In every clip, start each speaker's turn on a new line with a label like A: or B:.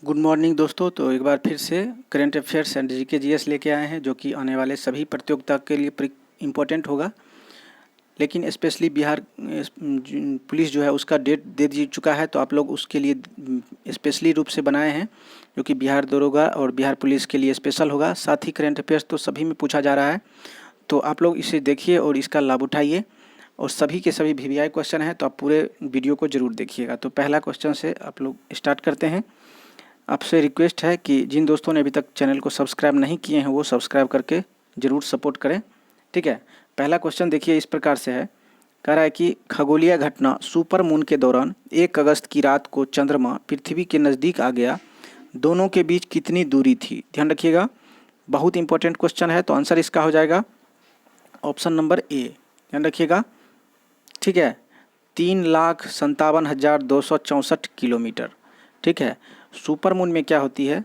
A: Good morning दोस्तों। तो एक बार फिर से current affairs and GK GS लेके आए हैं, जो कि आने वाले सभी प्रतियोगिता के लिए इम्पोर्टेंट होगा। लेकिन स्पेशली बिहार पुलिस जो है उसका डेट दे दी चुका है, तो आप लोग उसके लिए स्पेशली रूप से बनाए हैं, जो कि बिहार दरोगा और बिहार पुलिस के लिए स्पेशल होगा। साथ ही करंट अफेयर्स तो सभी में पूछा जा रहा है, तो आप लोग इसे देखिए और इसका लाभ उठाइए। और सभी के सभी वीवीआई क्वेश्चन हैं, तो आप पूरे वीडियो को ज़रूर देखिएगा। तो पहला क्वेश्चन से आप लोग स्टार्ट करते हैं। आपसे रिक्वेस्ट है कि जिन दोस्तों ने अभी तक चैनल को सब्सक्राइब नहीं किए हैं वो सब्सक्राइब करके ज़रूर सपोर्ट करें, ठीक है। पहला क्वेश्चन देखिए इस प्रकार से है। कह रहा है कि खगोलीय घटना सुपर मून के दौरान 1 अगस्त की रात को चंद्रमा पृथ्वी के नज़दीक आ गया, दोनों के बीच कितनी दूरी थी? ध्यान रखिएगा, बहुत इंपॉर्टेंट क्वेश्चन है। तो आंसर इसका हो जाएगा ऑप्शन नंबर ए। ध्यान रखिएगा, ठीक है, 3,57,264 किलोमीटर, ठीक है। सुपर मून में क्या होती है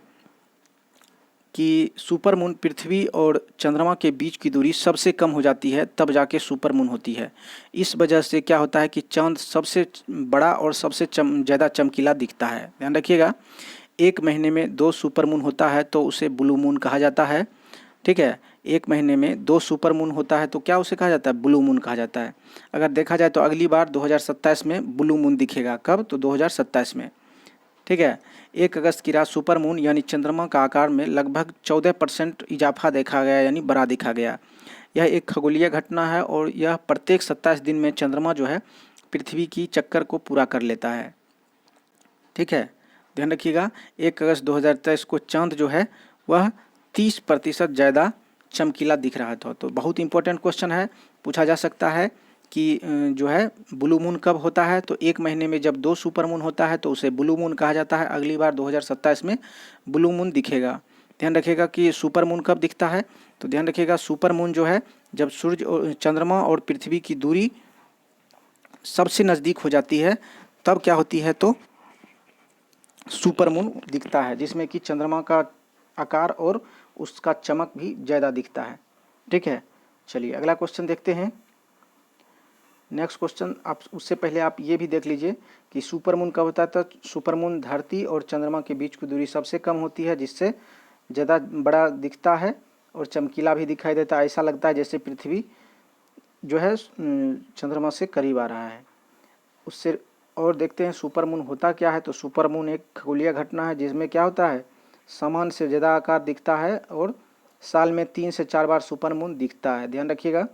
A: कि सुपर मून पृथ्वी और चंद्रमा के बीच की दूरी सबसे कम हो जाती है, तब जाके सुपर मून होती है। इस वजह से क्या होता है कि चांद सबसे बड़ा और सबसे ज़्यादा चमकीला दिखता है। ध्यान रखिएगा, 1 महीने में 2 सुपर मून होता है तो उसे ब्लू मून कहा जाता है, ठीक है। 1 महीने में 2 सुपर मून होता है तो क्या उसे कहा जाता है? ब्लू मून कहा जाता है। अगर देखा जाए तो अगली बार 2027 में ब्लू मून दिखेगा। कब? तो 2027 में, ठीक है। 1 अगस्त की रात सुपर मून यानी चंद्रमा का आकार में लगभग 14% इजाफा देखा गया, यानी बड़ा देखा गया। यह एक खगोलीय घटना है और यह प्रत्येक 27 दिन में चंद्रमा जो है पृथ्वी की चक्कर को पूरा कर लेता है, ठीक है। ध्यान रखिएगा, 1 अगस्त 2023 को चांद जो है वह 30% ज़्यादा चमकीला दिख रहा था। तो बहुत इंपॉर्टेंट क्वेश्चन है, पूछा जा सकता है कि जो है ब्लू मून कब होता है? तो 1 महीने में जब 2 सुपर मून होता है तो उसे ब्लू मून कहा जाता है। अगली बार 2027 में ब्लू मून दिखेगा। ध्यान रखिएगा कि सुपर मून कब दिखता है। तो ध्यान रखिएगा, सुपर मून जो है जब सूर्य और चंद्रमा और पृथ्वी की दूरी सबसे नज़दीक हो जाती है, तब क्या होती है? तो सुपर मून दिखता है, जिसमें कि चंद्रमा का आकार और उसका चमक भी ज़्यादा दिखता है, ठीक है। चलिए अगला क्वेश्चन देखते हैं। नेक्स्ट क्वेश्चन, आप उससे पहले आप ये भी देख लीजिए कि सुपर मून कब होता है। तो सुपर मून धरती और चंद्रमा के बीच की दूरी सबसे कम होती है, जिससे ज़्यादा बड़ा दिखता है और चमकीला भी दिखाई देता है। ऐसा लगता है जैसे पृथ्वी जो है चंद्रमा से करीब आ रहा है उससे। और देखते हैं सुपर मून होता क्या है। तो सुपर मून एक खगोलीय घटना है जिसमें क्या होता है, सामान्य से ज़्यादा आकार दिखता है और साल में 3 से 4 बार सुपर मून दिखता है। ध्यान रखिएगा,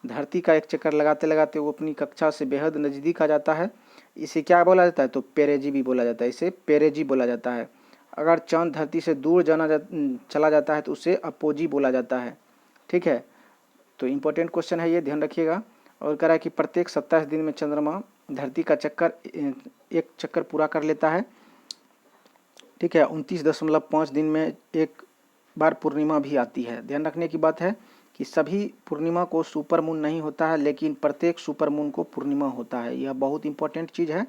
A: धरती का एक चक्कर लगाते लगाते वो अपनी कक्षा से बेहद नज़दीक आ जाता है। इसे क्या बोला जाता है? तो पेरेजी भी बोला जाता है, इसे पेरेजी बोला जाता है। अगर चांद धरती से दूर चला जाता है तो उसे अपोजी बोला जाता है, ठीक है। तो इम्पोर्टेंट क्वेश्चन है ये, ध्यान रखिएगा। और कह रहा है कि प्रत्येक 27 दिन में चंद्रमा धरती का एक चक्कर पूरा कर लेता है, ठीक है। 29.5 दिन में एक बार पूर्णिमा भी आती है। ध्यान रखने की बात है कि सभी पूर्णिमा को सुपर मून नहीं होता है, लेकिन प्रत्येक सुपर मून को पूर्णिमा होता है। यह बहुत इंपॉर्टेंट चीज़ है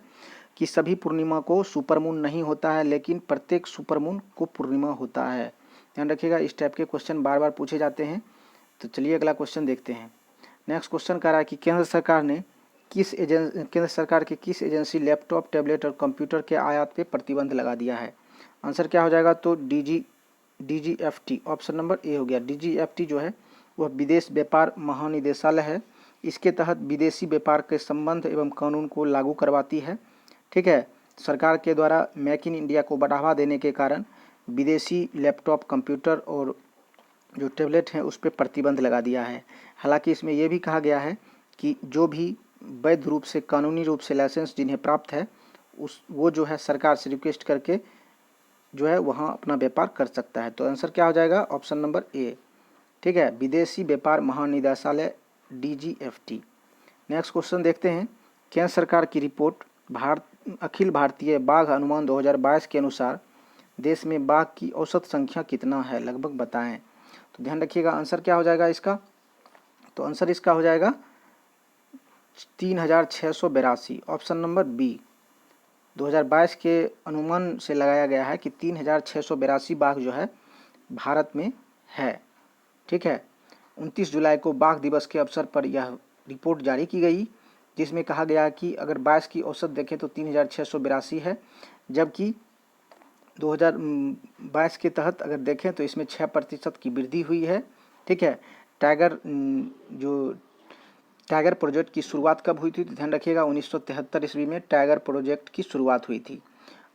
A: कि सभी पूर्णिमा को सुपर मून नहीं होता है, लेकिन प्रत्येक सुपर मून को पूर्णिमा होता है। ध्यान रखिएगा, इस टाइप के क्वेश्चन बार बार पूछे जाते हैं। तो चलिए अगला क्वेश्चन देखते हैं। नेक्स्ट क्वेश्चन कह रहा है कि केंद्र सरकार की किस एजेंसी लैपटॉप, टैबलेट और कंप्यूटर के आयात पे प्रतिबंध लगा दिया है? आंसर क्या हो जाएगा? तो DGFT, ऑप्शन नंबर ए हो गया। DGFT जो है वह विदेश व्यापार महानिदेशालय है। इसके तहत विदेशी व्यापार के संबंध एवं कानून को लागू करवाती है, ठीक है। सरकार के द्वारा मेक इन इंडिया को बढ़ावा देने के कारण विदेशी लैपटॉप, कंप्यूटर और जो टैबलेट हैं उस पर प्रतिबंध लगा दिया है। हालांकि इसमें यह भी कहा गया है कि जो भी वैध रूप से, कानूनी रूप से लाइसेंस जिन्हें प्राप्त है वो जो है सरकार से रिक्वेस्ट करके जो है वहाँ अपना व्यापार कर सकता है। तो आंसर क्या हो जाएगा? ऑप्शन नंबर ए, ठीक है, विदेशी व्यापार महानिदेशालय DGFT। नेक्स्ट क्वेश्चन देखते हैं। केंद्र सरकार की रिपोर्ट अखिल भारतीय बाघ अनुमान 2022 के अनुसार देश में बाघ की औसत संख्या कितना है, लगभग बताएं। तो ध्यान रखिएगा, आंसर क्या हो जाएगा इसका? तो आंसर इसका हो जाएगा 3,682, ऑप्शन नंबर बी। 2022 के अनुमान से लगाया गया है कि 3,682 बाघ जो है भारत में है, ठीक है। 29 जुलाई को बाघ दिवस के अवसर पर यह रिपोर्ट जारी की गई, जिसमें कहा गया कि अगर 22 की औसत देखें तो 3,682 है, जबकि 2022 के तहत अगर देखें तो इसमें 6% की वृद्धि हुई है। ठीक है, टाइगर जो टाइगर प्रोजेक्ट की शुरुआत कब हुई थी तो ध्यान रखिएगा 1973 ईस्वी में टाइगर प्रोजेक्ट की शुरुआत हुई थी।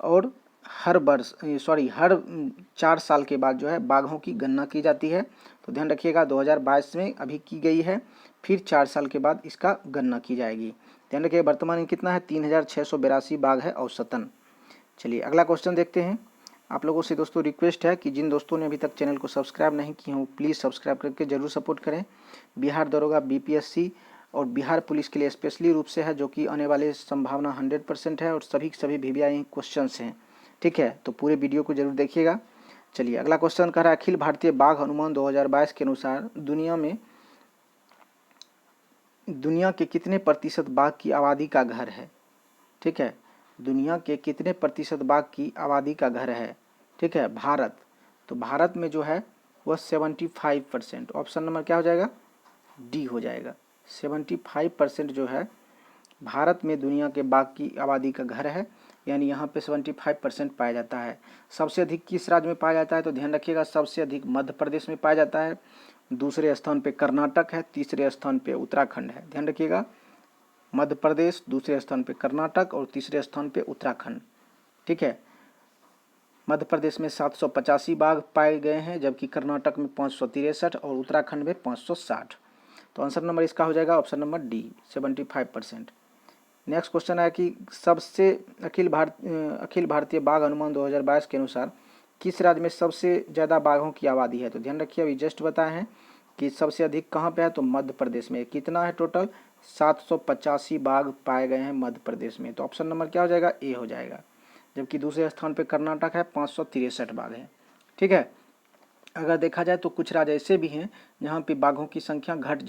A: और हर 4 साल के बाद जो है बाघों की गणना की जाती है। तो ध्यान रखिएगा 2022 में अभी की गई है, फिर 4 साल के बाद इसका गणना की जाएगी। ध्यान रखिए वर्तमान में कितना है, 3682 बाघ है औसतन। चलिए अगला क्वेश्चन देखते हैं। आप लोगों से दोस्तों रिक्वेस्ट है कि जिन दोस्तों ने अभी तक चैनल को सब्सक्राइब नहीं किए हों प्लीज़ सब्सक्राइब करके जरूर सपोर्ट करें। बिहार दरोगा, बीपीएससी और बिहार पुलिस के लिए स्पेशली रूप से है, जो कि आने वाले संभावना 100% है और सभी वीवीआई क्वेश्चंस हैं। ठीक है, तो पूरे वीडियो को जरूर देखिएगा। चलिए अगला क्वेश्चन कह रहा है अखिल भारतीय बाघ अनुमान 2022 के अनुसार दुनिया के कितने प्रतिशत बाघ की आबादी का घर है। ठीक है, दुनिया के कितने प्रतिशत बाघ की आबादी का घर है। ठीक है, भारत। तो भारत में जो है वह 75%। ऑप्शन नंबर क्या हो जाएगा, डी हो जाएगा। 75% जो है भारत में दुनिया के बाघ की आबादी का घर है, यानी यहाँ पे 75% पाया जाता है। सबसे अधिक किस राज्य में पाया जाता है तो ध्यान रखिएगा सबसे अधिक मध्य प्रदेश में पाया जाता है, दूसरे स्थान पे कर्नाटक है, तीसरे स्थान पे उत्तराखंड है। ध्यान रखिएगा मध्य प्रदेश, दूसरे स्थान पे कर्नाटक और तीसरे स्थान पे उत्तराखंड। ठीक है, मध्य प्रदेश में 785 बाघ पाए गए हैं, जबकि कर्नाटक में 563 और उत्तराखंड में 560। तो आंसर नंबर इसका हो जाएगा option number D, 75%। Next question है कि सबसे अखिल भारतीय बाघ अनुमान 2022 के अनुसार किस राज्य में सबसे ज़्यादा बाघों की आबादी है। तो ध्यान रखिए अभी जस्ट बताए हैं कि सबसे अधिक कहाँ पे है तो मध्य प्रदेश में। कितना है टोटल, 785 बाघ पाए गए हैं मध्य प्रदेश में। तो ऑप्शन नंबर क्या हो जाएगा, ए हो जाएगा। जबकि दूसरे स्थान पे कर्नाटक है, 563 बाघ हैं। ठीक है, अगर देखा जाए तो कुछ राज्य ऐसे भी हैं जहाँ पे बाघों की संख्या घट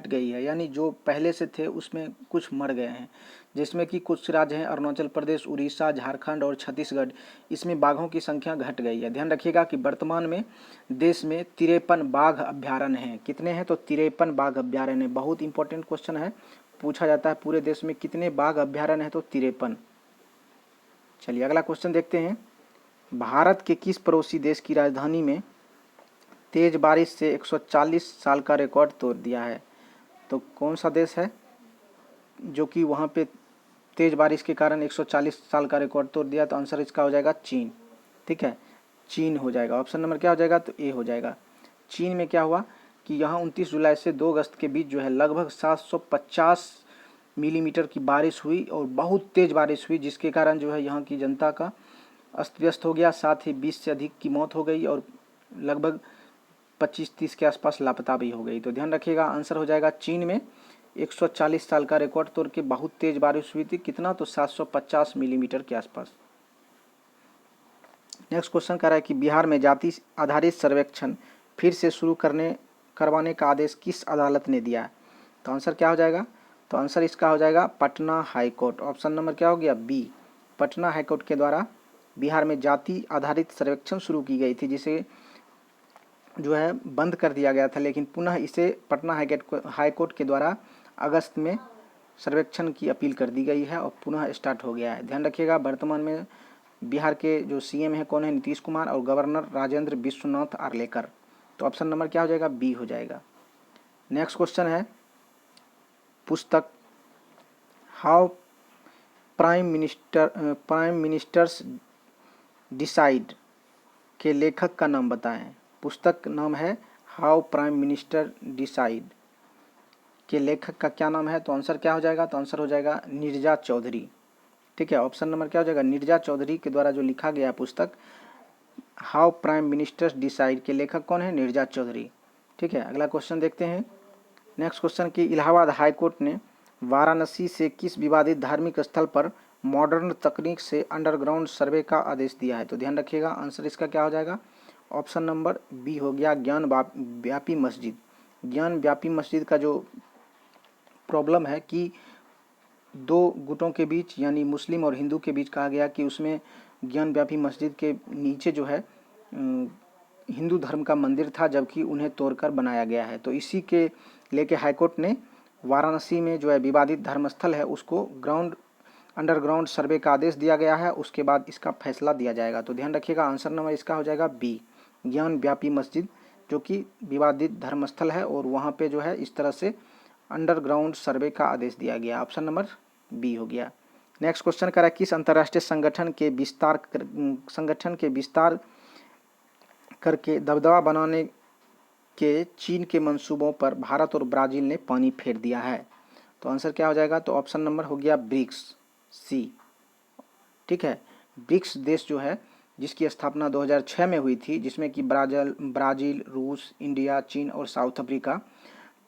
A: गई है, यानी जो पहले से थे उसमें कुछ मर गए हैं। जिसमें कि कुछ राज्य हैं अरुणाचल प्रदेश, उड़ीसा, झारखंड और छत्तीसगढ़, इसमें बाघों की संख्या घट गई है। ध्यान रखिएगा कि वर्तमान में देश में 53 बाघ अभ्यारण्य हैं। कितने हैं तो 53 बाघ अभ्यारण्य। बहुत इंपॉर्टेंट क्वेश्चन है, पूछा जाता है पूरे देश में कितने बाघ अभ्यारण्य हैं तो 53। चलिए अगला क्वेश्चन देखते हैं। भारत के किस पड़ोसी देश की राजधानी में तेज बारिश से 140 साल का रिकॉर्ड तोड़ दिया है। तो कौन सा देश है जो कि वहाँ पे तेज बारिश के कारण 140 साल का रिकॉर्ड तोड़ दिया। तो आंसर इसका हो जाएगा चीन। ठीक है, चीन हो जाएगा। ऑप्शन नंबर क्या हो जाएगा तो ए हो जाएगा। चीन में क्या हुआ कि यहाँ 29 जुलाई से 2 अगस्त के बीच जो है लगभग 750 मिलीमीटर की बारिश हुई और बहुत तेज़ बारिश हुई, जिसके कारण जो है यहाँ की जनता का अस्त व्यस्त हो गया। साथ ही 20 से अधिक की मौत हो गई और लगभग 25-30 के आसपास लापता भी हो गई। तो ध्यान रखिएगा आंसर हो जाएगा चीन में 140 साल का रिकॉर्ड तोड़ के बहुत तेज बारिश हुई थी। कितना तो 750 मिलीमीटर के आसपास। नेक्स्ट क्वेश्चन कह रहा है कि बिहार में जाति आधारित सर्वेक्षण फिर से शुरू करवाने का आदेश किस अदालत ने दिया है। तो आंसर क्या हो जाएगा तो आंसर इसका हो जाएगा Patna high court. Option number क्या हो गया बी। पटना हाई कोर्ट के द्वारा बिहार में जाति आधारित सर्वेक्षण शुरू की गई थी, जिसे जो है बंद कर दिया गया था, लेकिन पुनः इसे पटना हाई कोर्ट के द्वारा अगस्त में सर्वेक्षण की अपील कर दी गई है और पुनः स्टार्ट हो गया है। ध्यान रखिएगा वर्तमान में बिहार के जो सीएम हैं कौन है, नीतीश कुमार, और गवर्नर राजेंद्र विश्वनाथ आर्लेकर। तो ऑप्शन नंबर क्या हो जाएगा बी हो जाएगा। नेक्स्ट क्वेश्चन है पुस्तक हाउ प्राइम मिनिस्टर्स डिसाइड के लेखक का नाम बताएं। पुस्तक नाम है हाउ प्राइम मिनिस्टर डिसाइड के लेखक का क्या नाम है। तो आंसर क्या हो जाएगा तो आंसर हो जाएगा नीरजा चौधरी। ठीक है, ऑप्शन नंबर क्या हो जाएगा नीरजा चौधरी के द्वारा जो लिखा गया पुस्तक हाउ प्राइम मिनिस्टर्स डिसाइड के लेखक कौन है, नीरजा चौधरी। ठीक है, अगला क्वेश्चन देखते हैं। नेक्स्ट क्वेश्चन की इलाहाबाद हाई कोर्ट ने वाराणसी से किस विवादित धार्मिक स्थल पर मॉडर्न तकनीक से अंडरग्राउंड सर्वे का आदेश दिया है। तो ध्यान रखिएगा आंसर इसका क्या हो जाएगा ऑप्शन नंबर बी हो गया ज्ञान व्यापी मस्जिद। ज्ञान व्यापी मस्जिद का जो प्रॉब्लम है कि दो गुटों के बीच यानी मुस्लिम और हिंदू के बीच कहा गया कि उसमें ज्ञान व्यापी मस्जिद के नीचे जो है हिंदू धर्म का मंदिर था, जबकि उन्हें तोड़कर बनाया गया है। तो इसी के लेके हाईकोर्ट ने वाराणसी में जो है विवादित धर्मस्थल है उसको अंडरग्राउंड सर्वे का आदेश दिया गया है, उसके बाद इसका फैसला दिया जाएगा। तो ध्यान रखिएगा आंसर नंबर इसका हो जाएगा बी, ज्ञान व्यापी मस्जिद, जो कि विवादित धर्मस्थल है और वहाँ पे जो है इस तरह से अंडरग्राउंड सर्वे का आदेश दिया गया। ऑप्शन नंबर बी हो गया। नेक्स्ट क्वेश्चन कह रहा है किस अंतर्राष्ट्रीय संगठन के विस्तार करके दबदबा बनाने के चीन के मंसूबों पर भारत और ब्राज़ील ने पानी फेर दिया है। तो आंसर क्या हो जाएगा, तो ऑप्शन नंबर हो गया ब्रिक्स, सी। ठीक है, ब्रिक्स देश जो है जिसकी स्थापना 2006 में हुई थी, जिसमें कि ब्राज़ील, रूस, इंडिया, चीन और साउथ अफ्रीका।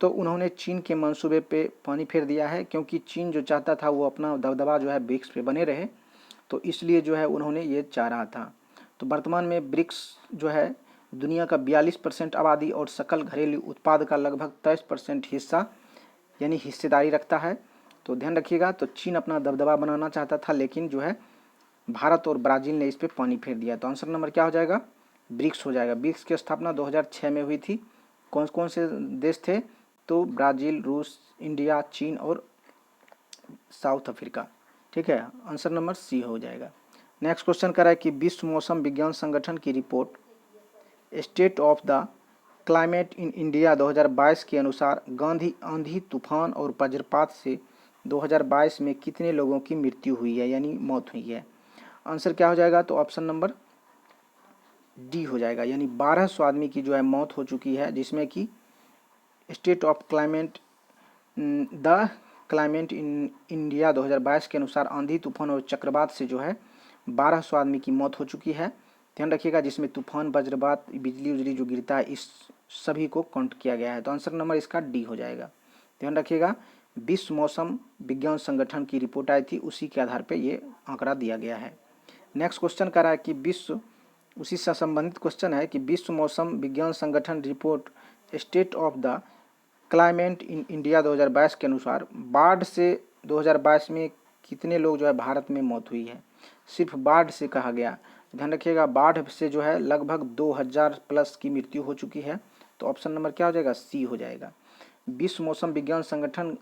A: तो उन्होंने चीन के मंसूबे पे पानी फेर दिया है, क्योंककि चीन जो चाहता था वो अपना दबदबा जो है ब्रिक्स पे बने रहे, तो इसलिए जो है उन्होंने ये चाह रहा था। तो वर्तमान में ब्रिक्स जो है दुनिया का 42% आबादी और सकल घरेलू उत्पाद का लगभग 23% हिस्सा यानी हिस्सेदारी रखता है। तो ध्यान रखिएगा, तो चीन अपना दबदबा बनाना चाहता था, लेकिन जो है भारत और ब्राज़ील ने इस पर पानी फेर दिया। तो आंसर नंबर क्या हो जाएगा, ब्रिक्स हो जाएगा। ब्रिक्स की स्थापना 2006 में हुई थी। कौन कौन से देश थे, तो ब्राज़ील, रूस, इंडिया, चीन और साउथ अफ्रीका। ठीक है, आंसर नंबर सी हो जाएगा। नेक्स्ट क्वेश्चन कर रहा है कि विश्व मौसम विज्ञान संगठन की report state of the climate in India 2022 के अनुसार गांधी आंधी, तूफान और वज्रपात से 2022 में कितने लोगों की मृत्यु हुई है यानी मौत हुई है। आंसर क्या हो जाएगा, तो ऑप्शन नंबर डी हो जाएगा, यानी 1200 आदमी की जो है मौत हो चुकी है, जिसमें कि state of climate the climate in India 2022 के अनुसार आंधी, तूफान और चक्रवात से जो है 1200 आदमी की मौत हो चुकी है। ध्यान रखिएगा, जिसमें तूफान, वज्रपात, बिजली उजली जो गिरता है, इस सभी को काउंट किया गया है। तो आंसर नंबर इसका डी हो जाएगा। ध्यान रखिएगा, विश्व मौसम विज्ञान संगठन की रिपोर्ट आई थी, उसी के आधार पर ये आंकड़ा दिया गया है। नेक्स्ट क्वेश्चन कह रहा है कि उसी से संबंधित क्वेश्चन है कि विश्व मौसम विज्ञान संगठन report state of the climate in India 2022 के अनुसार बाढ़ से 2022 में कितने लोग जो है भारत में मौत हुई है। सिर्फ बाढ़ से कहा गया, ध्यान रखिएगा, बाढ़ से जो है लगभग 2000 प्लस की मृत्यु हो चुकी है। तो ऑप्शन नंबर क्या हो जाएगा, सी हो जाएगा। विश्व मौसम विज्ञान संगठन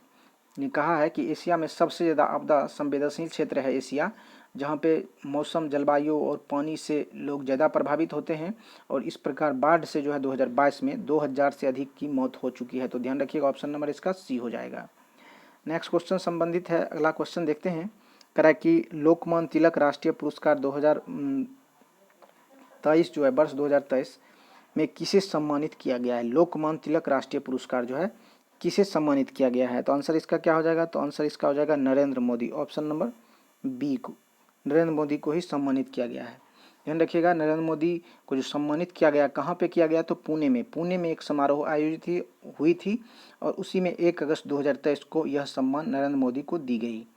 A: ने कहा है कि एशिया में सबसे ज़्यादा आपदा संवेदनशील क्षेत्र है एशिया, जहाँ पे मौसम, जलवायु और पानी से लोग ज़्यादा प्रभावित होते हैं, और इस प्रकार बाढ़ से जो है 2022 में 2000 से अधिक की मौत हो चुकी है। तो ध्यान रखिएगा, ऑप्शन नंबर इसका सी हो जाएगा। नेक्स्ट क्वेश्चन संबंधित है, अगला क्वेश्चन देखते हैं। कह रहा है कि लोकमान्य तिलक राष्ट्रीय पुरस्कार 2023 जो है वर्ष 2023 में किसे सम्मानित किया गया है। लोकमान्य तिलक राष्ट्रीय पुरस्कार जो है किसे सम्मानित किया गया है। तो आंसर इसका क्या हो जाएगा, तो आंसर इसका हो जाएगा Narendra Modi, option number B को, नरेंद्र मोदी को ही सम्मानित किया गया है। ध्यान रखिएगा, नरेंद्र मोदी को जो सम्मानित किया गया, कहाँ पे किया गया, तो पुणे में एक समारोह आयोजित हुई थी, और उसी में 1 अगस्त 2023 को यह सम्मान नरेंद्र मोदी को दी गई।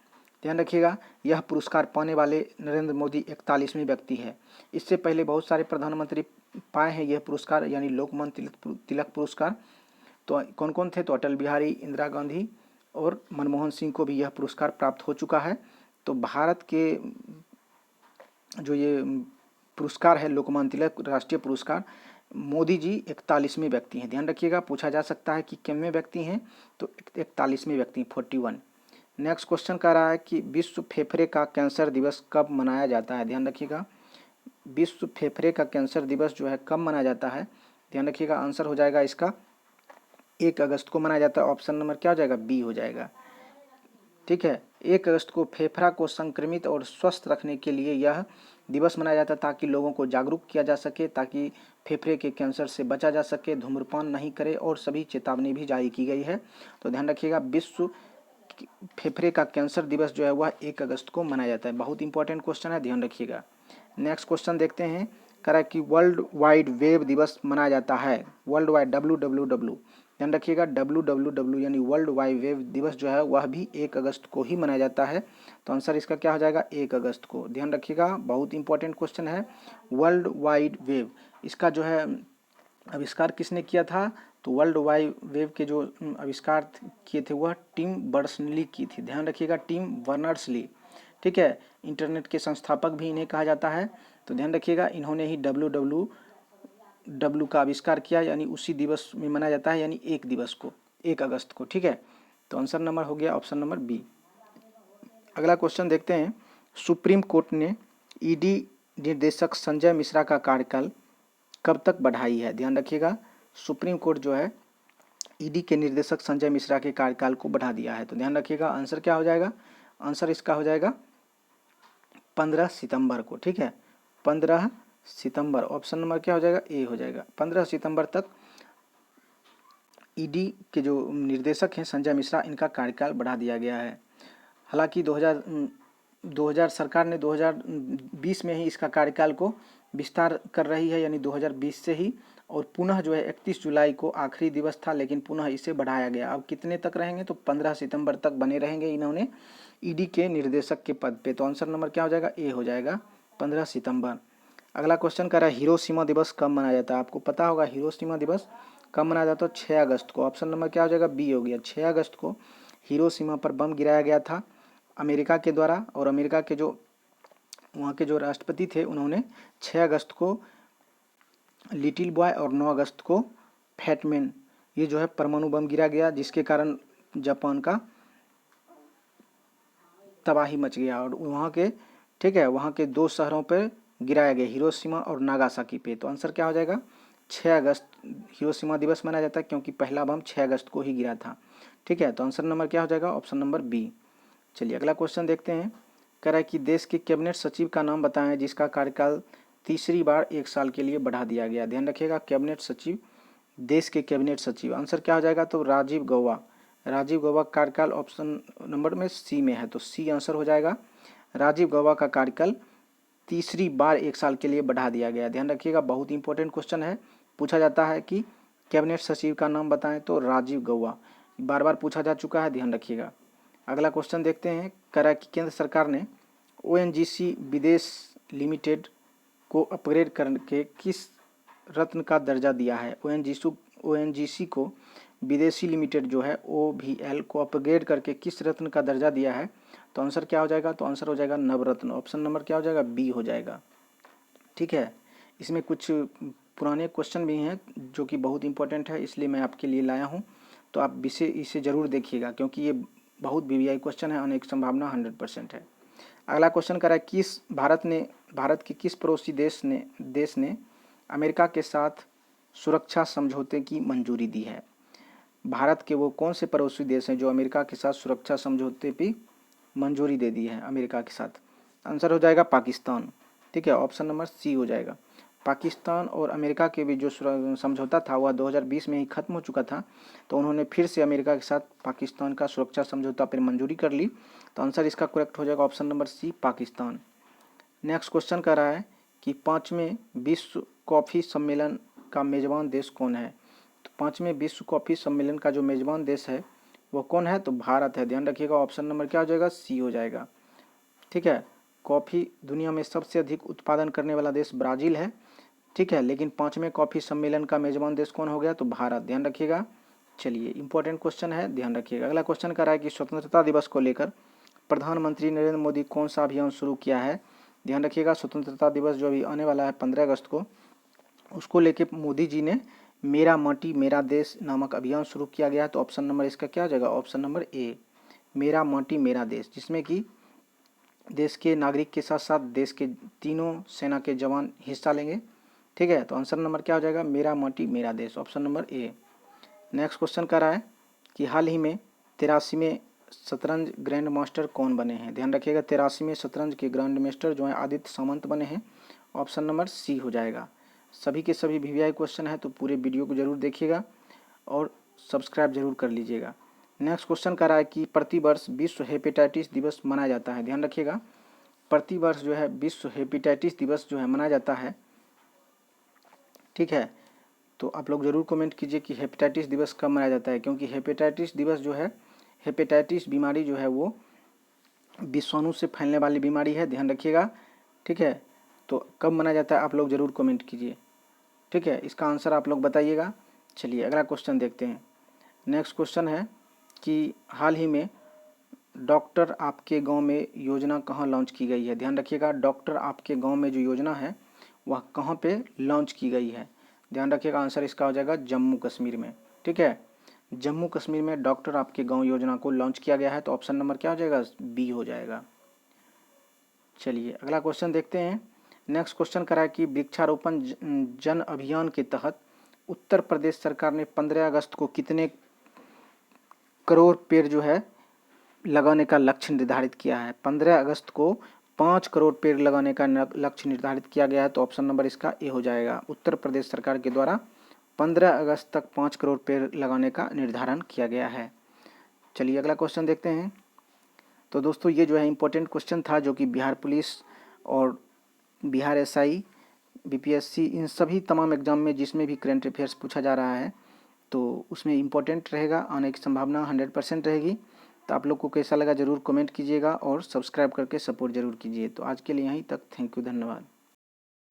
A: ध्यान रखिएगा, यह पुरस्कार पाने वाले नरेंद्र मोदी 41वें व्यक्ति है। इससे पहले बहुत सारे प्रधानमंत्री पाए हैं यह पुरस्कार, यानी लोकमान्य तिलक पुरस्कार। तो कौन कौन थे, तो अटल बिहारी, इंदिरा गांधी और मनमोहन सिंह को भी यह पुरस्कार प्राप्त हो चुका है। तो भारत के जो ये पुरस्कार है लोकमान्य तिलक राष्ट्रीय पुरस्कार, मोदी जी 41वें व्यक्ति हैं। ध्यान रखिएगा, पूछा जा सकता है कि कितने व्यक्ति हैं, तो 41वें व्यक्ति, 41। नेक्स्ट क्वेश्चन कह रहा है कि विश्व फेफड़े का कैंसर दिवस कब मनाया जाता है। ध्यान रखिएगा, विश्व फेफड़े का कैंसर दिवस जो है कब मनाया जाता है। ध्यान रखिएगा, आंसर हो जाएगा इसका 1 अगस्त को मनाया जाता है। ऑप्शन नंबर क्या हो जाएगा, बी हो जाएगा। ठीक है, 1 अगस्त को फेफड़ा को संक्रमित और स्वस्थ रखने के लिए यह दिवस मनाया जाता है, ताकि लोगों को जागरूक किया जा सके, ताकि फेफड़े के कैंसर से बचा जा सके, धूम्रपान नहीं करे, और सभी चेतावनी भी जारी की गई है। तो ध्यान रखिएगा, विश्व फेफड़े का कैंसर दिवस जो है वह 1 अगस्त को मनाया जाता है। बहुत इंपॉर्टेंट क्वेश्चन है, ध्यान रखिएगा। नेक्स्ट क्वेश्चन देखते हैं, कह रहा है कि वर्ल्ड वाइड वेब दिवस मनाया जाता है। वर्ल्ड वाइड WWW, ध्यान रखिएगा, WWW यानी वर्ल्ड वाइड वेब दिवस जो है वह भी 1 अगस्त को ही मनाया जाता है। तो आंसर इसका क्या हो जाएगा, 1 अगस्त को। ध्यान रखिएगा, बहुत इंपॉर्टेंट क्वेश्चन है। वर्ल्ड वाइड वेब, इसका जो है आविष्कार किसने किया था, तो वर्ल्ड वाइड वेब के जो आविष्कार किए थे वह टिम बर्नर्स-ली की थी। ध्यान रखिएगा, टिम बर्नर्स-ली। ठीक है, इंटरनेट के संस्थापक भी इन्हें कहा जाता है। तो ध्यान रखिएगा, इन्होंने ही WWW का आविष्कार किया, यानी उसी दिवस में मनाया जाता है, यानी 1 दिवस को, 1 अगस्त को। ठीक है, तो आंसर नंबर हो गया ऑप्शन नंबर बी। अगला क्वेश्चन देखते हैं। सुप्रीम कोर्ट ने ईडी निर्देशक संजय मिश्रा का कार्यकाल कब तक बढ़ाई है? ध्यान रखिएगा, सुप्रीम कोर्ट जो है ईडी के निर्देशक संजय मिश्रा के कार्यकाल को बढ़ा दिया है। तो ध्यान रखिएगा, आंसर क्या हो जाएगा? आंसर इसका हो जाएगा 15 सितंबर को। ठीक है, 15 सितंबर, ऑप्शन नंबर क्या हो जाएगा? ए हो जाएगा। 15 सितंबर तक ईडी के जो निर्देशक हैं संजय मिश्रा, इनका कार्यकाल बढ़ा दिया गया है। हालांकि 2000 सरकार ने 2020 में ही इसका कार्यकाल को विस्तार कर रही है, यानी 2020 से ही, और पुनः जो है 31 जुलाई को आखिरी दिवस था, लेकिन पुनः इसे बढ़ाया गया। अब कितने तक रहेंगे? तो 15 सितंबर तक बने रहेंगे इन्होंने ईडी के निर्देशक के पद पे। तो आंसर नंबर क्या हो जाएगा? ए हो जाएगा, 15 सितंबर। अगला क्वेश्चन कर रहा है हिरोशिमा दिवस कब मनाया जाता है? आपको पता होगा हिरोशिमा दिवस कब मनाया जाता है? 6 अगस्त को। ऑप्शन नंबर क्या हो जाएगा? बी हो गया। 6 अगस्त को हिरोशिमा पर बम गिराया गया था अमेरिका के द्वारा, और अमेरिका के जो वहाँ के जो राष्ट्रपति थे, उन्होंने 6 अगस्त को लिटिल बॉय और 9 अगस्त को फैटमैन, ये जो है परमाणु बम गिरा गया, जिसके कारण जापान का तबाही मच गया। और वहाँ के, ठीक है, वहाँ के 2 शहरों पर गिराया गया, हिरोशिमा और नागासाकी पे। तो आंसर क्या हो जाएगा? 6 अगस्त हिरोशिमा दिवस मनाया जाता है, क्योंकि पहला बम 6 अगस्त को ही गिरा था। ठीक है, तो आंसर नंबर क्या हो जाएगा? Option number B. चलिए अगला क्वेश्चन देखते हैं। कह रहा है कि देश के कैबिनेट सचिव का नाम बताएं जिसका कार्यकाल तीसरी बार 1 साल के लिए बढ़ा दिया गया। ध्यान रखिएगा, कैबिनेट सचिव, देश के कैबिनेट सचिव, आंसर क्या हो जाएगा? तो राजीव गौबा। राजीव गौबा का कार्यकाल ऑप्शन नंबर में सी में है, तो सी आंसर हो जाएगा। राजीव गौबा का कार्यकाल तीसरी बार 1 साल के लिए बढ़ा दिया गया। ध्यान रखिएगा, बहुत इंपॉर्टेंट क्वेश्चन है। पूछा जाता है कि कैबिनेट सचिव का नाम बताएं, तो राजीव गौबा, बार बार पूछा जा चुका है, ध्यान रखिएगा। अगला क्वेश्चन देखते हैं। कह रहा है कि केंद्र सरकार ने ओएनजीसी विदेश लिमिटेड को अपग्रेड करके किस रत्न का दर्जा दिया है? ओएनजीसी को विदेशी लिमिटेड जो है ओवीएल को अपग्रेड करके किस रत्न का दर्जा दिया है? तो आंसर क्या हो जाएगा? तो आंसर हो जाएगा नवरत्न। ऑप्शन नंबर क्या हो जाएगा? बी हो जाएगा। ठीक है, इसमें कुछ पुराने क्वेश्चन भी हैं जो कि बहुत इंपॉर्टेंट है, इसलिए मैं आपके लिए लाया हूँ। तो आप इसे ज़रूर देखिएगा, क्योंकि ये बहुत वीवीआई क्वेश्चन है, आने की संभावना 100% है। अगला क्वेश्चन कर रहा है किस भारत के किस पड़ोसी देश ने अमेरिका के साथ सुरक्षा समझौते की मंजूरी दी है? भारत के वो कौन से पड़ोसी देश हैं जो अमेरिका के साथ सुरक्षा समझौते पे मंजूरी दे दी है अमेरिका के साथ? आंसर हो जाएगा पाकिस्तान। ठीक है, ऑप्शन नंबर सी हो जाएगा। पाकिस्तान और अमेरिका के बीच जो समझौता था वह 2020 में ही खत्म हो चुका था, तो उन्होंने फिर से अमेरिका के साथ पाकिस्तान का सुरक्षा समझौता पर मंजूरी कर ली। तो आंसर इसका करेक्ट हो जाएगा option number C, Pakistan. Next question कर रहा है कि 5वें विश्व कॉफ़ी सम्मेलन का मेज़बान देश कौन है? तो 5वें विश्व कॉफ़ी सम्मेलन का जो मेज़बान देश है वो कौन है? तो भारत है। ध्यान रखिएगा, ऑप्शन नंबर क्या हो जाएगा? सी हो जाएगा। ठीक है, कॉफ़ी दुनिया में सबसे अधिक उत्पादन करने वाला देश ब्राज़ील है। ठीक है, लेकिन 5वें कॉफ़ी सम्मेलन का मेज़बान देश कौन हो गया? तो भारत। ध्यान रखिएगा। चलिए, इंपॉर्टेंट क्वेश्चन है, ध्यान रखिएगा। अगला क्वेश्चन कर रहा है कि स्वतंत्रता दिवस को लेकर प्रधानमंत्री नरेंद्र मोदी कौन सा अभियान शुरू किया है? ध्यान रखिएगा, स्वतंत्रता दिवस जो अभी आने वाला है 15 अगस्त को, उसको लेके मोदी जी ने मेरा माटी मेरा देश नामक अभियान शुरू किया गया है। तो ऑप्शन नंबर इसका क्या हो जाएगा? ऑप्शन नंबर ए, मेरा माटी मेरा देश, जिसमें कि देश के नागरिक के साथ साथ देश के तीनों सेना के जवान हिस्सा लेंगे। ठीक है, तो आंसर नंबर क्या हो जाएगा? मेरा माटी मेरा देश, option number A. Next question कर रहा है कि हाल ही में 83वें शतरंज ग्रैंड मास्टर कौन बने हैं? ध्यान रखिएगा, 83वें शतरंज के ग्रैंड मास्टर जो है आदित्य सामंत बने हैं। ऑप्शन नंबर सी हो जाएगा। सभी के सभी वीवीआई क्वेश्चन है, तो पूरे वीडियो को जरूर देखिएगा और सब्सक्राइब जरूर कर लीजिएगा। नेक्स्ट क्वेश्चन कर रहा है कि प्रतिवर्ष विश्व हेपेटाइटिस दिवस मनाया जाता है। ध्यान रखिएगा, प्रतिवर्ष जो है विश्व हेपेटाइटिस दिवस जो है मनाया जाता है। ठीक है, तो आप लोग ज़रूर कमेंट कीजिए कि हेपेटाइटिस दिवस कब मनाया जाता है, क्योंकि हेपेटाइटिस दिवस जो है, हेपेटाइटिस बीमारी जो है वो विषाणु से फैलने वाली बीमारी है। ध्यान रखिएगा। ठीक है, तो कब मनाया जाता है आप लोग ज़रूर कमेंट कीजिए। ठीक है, इसका आंसर आप लोग बताइएगा। चलिए अगला क्वेश्चन देखते हैं। नेक्स्ट क्वेश्चन है कि हाल ही में डॉक्टर आपके गांव में योजना कहाँ लॉन्च की गई है? ध्यान रखिएगा, डॉक्टर आपके गांव में जो योजना है वह कहाँ पे लॉन्च की गई है? ध्यान रखिएगा, आंसर इसका हो जाएगा जम्मू कश्मीर में। ठीक है, जम्मू कश्मीर में डॉक्टर आपके गांव योजना को लॉन्च किया गया है, तो ऑप्शन नंबर क्या हो जाएगा, बी हो जाएगा। चलिए अगला क्वेश्चन देखते हैं। नेक्स्ट क्वेश्चन करा है कि वृक्षारोपण जन अभियान के तहत उत्तर प्रदेश सरकार ने 15 अगस्त को कितने करोड़ पेड़ जो है लगाने का लक्ष्य निर्धारित किया है। 15 अगस्त को 5 करोड़ पेड़ लगाने का लक्ष्य निर्धारित किया गया है, तो ऑप्शन नंबर इसका ए हो जाएगा। उत्तर प्रदेश सरकार के द्वारा 15 अगस्त तक 5 करोड़ पेड़ लगाने का निर्धारण किया गया है। चलिए अगला क्वेश्चन देखते हैं। तो दोस्तों ये जो है इम्पोर्टेंट क्वेश्चन था, जो कि बिहार पुलिस और बिहार एसआई, बीपीएससी, इन सभी तमाम एग्जाम में जिसमें भी करंट अफेयर्स पूछा जा रहा है तो उसमें इम्पोर्टेंट रहेगा, आने की संभावना 100% रहेगी। तो आप लोग को कैसा लगा ज़रूर कमेंट कीजिएगा और सब्सक्राइब करके सपोर्ट ज़रूर कीजिए। तो आज के लिए यहीं तक, थैंक यू, धन्यवाद।